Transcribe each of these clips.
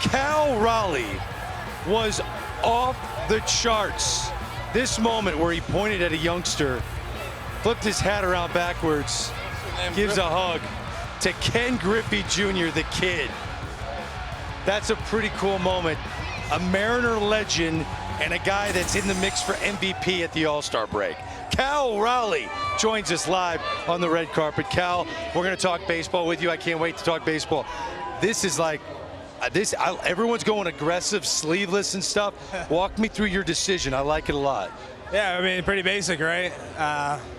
Cal Raleigh was off the charts. This moment where he pointed at a youngster, flipped his hat around backwards, gives a hug to Ken Griffey Jr., the kid. That's a pretty cool moment. A Mariner legend and a guy that's in the mix for MVP at the All-Star break. Cal Raleigh joins us live on the red carpet. Cal, we're going to talk baseball with you. I can't wait to talk baseball. This is like, everyone's going aggressive, sleeveless and stuff. Walk me through your decision. I like it a lot. Yeah, I mean, pretty basic, right?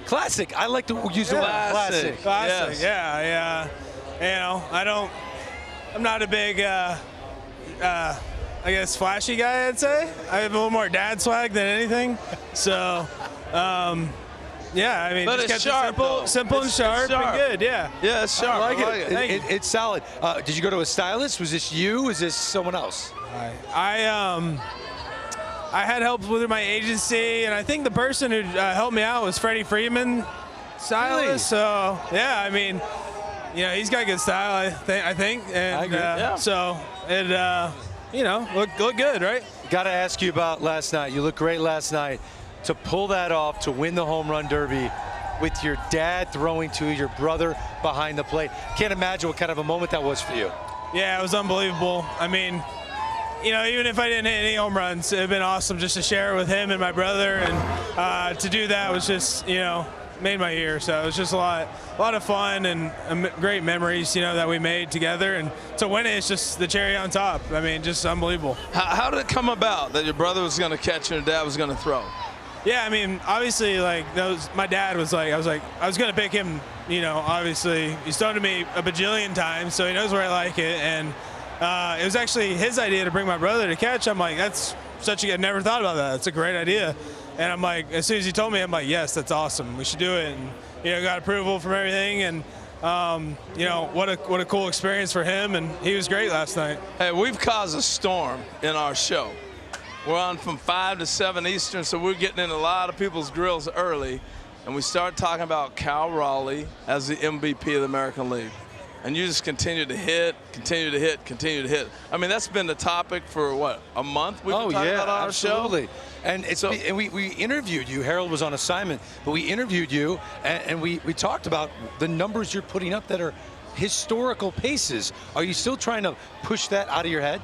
Classic. I like to use the word classic. Classic, yes. Yeah. You know, I'm not a big, I guess, flashy guy, I'd say. I have a little more dad swag than anything. So, yeah, I mean, but just it's kept sharp, it simple and sharp and good, yeah. Yeah, it's sharp. I like it. It's solid. Did you go to a stylist? Was this you? Is this someone else? I had help with my agency, and I think the person who helped me out was Freddie Freeman, stylist. Really? So, yeah, I mean, you know, he's got good style, I think. And I agree. Yeah. So it, you know, look good, right? Got to ask you about last night. You looked great last night. To pull that off, to win the home run derby with your dad throwing to your brother behind the plate. Can't imagine what kind of a moment that was for you. Yeah, it was unbelievable. I mean, you know, even if I didn't hit any home runs, it would have been awesome just to share it with him and my brother. And to do that was just, you know, made my year. So it was just a lot of fun and great memories, you know, that we made together. And to win it, it's just the cherry on top. I mean, just unbelievable. How did it come about that your brother was going to catch and your dad was going to throw? Yeah, I mean, obviously, like, my dad was like, I was going to pick him, you know, obviously. He's thrown to me a bajillion times, so he knows where I like it. And it was actually his idea to bring my brother to catch. I'm like, that's such a good, never thought about that. That's a great idea. And I'm like, as soon as he told me, I'm like, yes, that's awesome. We should do it. And, you know, got approval from everything. And, you know, what a cool experience for him. And he was great last night. Hey, we've caused a storm in our show. We're on from 5 to 7 Eastern, so we're getting in a lot of people's grills early. And we start talking about Cal Raleigh as the MVP of the American League. And you just continue to hit, continue to hit, continue to hit. I mean, that's been the topic for, what, a month we've been talking about on our show? Absolutely. And, and we interviewed you. Harold was on assignment, but we interviewed you, and we talked about the numbers you're putting up that are historical paces. Are you still trying to push that out of your head?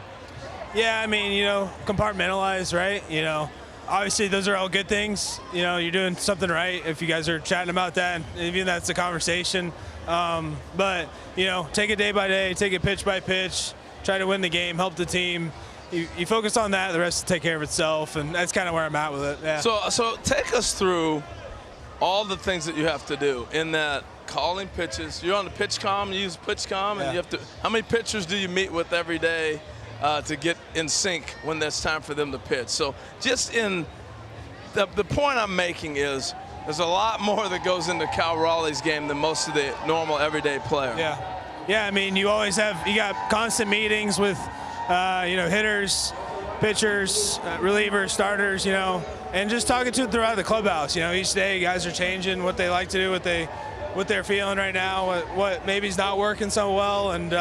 Yeah, I mean, you know, compartmentalize, right? You know, obviously those are all good things. You know, you're doing something right if you guys are chatting about that, and even that's a conversation. But, you know, take it day by day, take it pitch by pitch, try to win the game, help the team. You focus on that, the rest will take care of itself, and that's kind of where I'm at with it. Yeah. So take us through all the things that you have to do in that calling pitches. You're on the pitch comm, you use pitch comm, and you have to. How many pitchers do you meet with every day to get in sync when there's time for them to pitch? So just in the point I'm making is there's a lot more that goes into Cal Raleigh's game than most of the normal everyday player. Yeah, I mean, you got constant meetings with, you know, hitters, pitchers, relievers, starters, you know, and just talking to them throughout the clubhouse. You know, each day guys are changing what they like to do, what they're feeling right now, what maybe's not working so well, and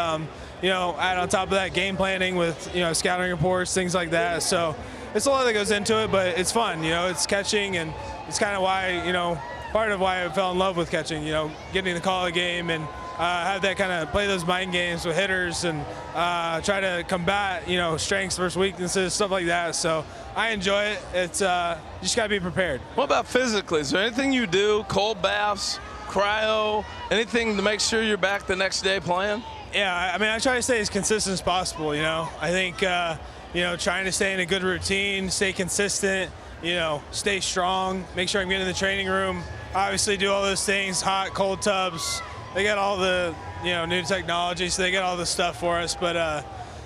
you know, add on top of that game planning with, you know, scouting reports, things like that. So it's a lot that goes into it, but it's fun. You know, it's catching, and it's kind of why, you know, part of why I fell in love with catching. You know, getting the call of the game and have that kind of play those mind games with hitters and try to combat, you know, strengths versus weaknesses, stuff like that. So I enjoy it. It's you just got to be prepared. What about physically? Is there anything you do, cold baths, cryo, anything to make sure you're back the next day playing? Yeah, I mean, I try to stay as consistent as possible, you know. I think, you know, trying to stay in a good routine, stay consistent, you know, stay strong, make sure I'm getting in the training room, obviously do all those things, hot, cold tubs. They got all the, you know, new technology, so they got all this stuff for us. But,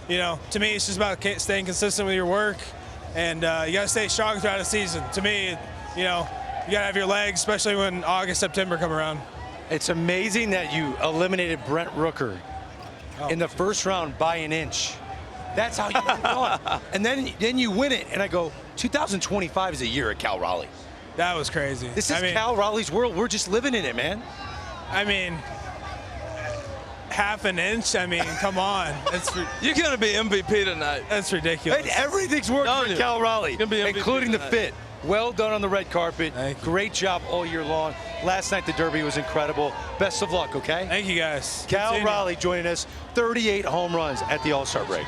you know, to me, it's just about staying consistent with your work, and you got to stay strong throughout the season. To me, you know, you got to have your legs, especially when August, September come around. It's amazing that you eliminated Brent Rooker in the first round by an inch. That's how you went on. And then you win it, and I go, 2025 is a year at Cal Raleigh. That was crazy. This is Cal Raleigh's world. We're just living in it, man. I mean, half an inch. I mean, come on. You're going to be MVP tonight. That's ridiculous. And everything's working for Cal Raleigh, Gonna be MVP including the tonight. fit. Well done on the red carpet. Great job all year long. Last night, the Derby was incredible. Best of luck, okay? Thank you, guys. Cal Continue. Raleigh joining us, 38 home runs at the All-Star break.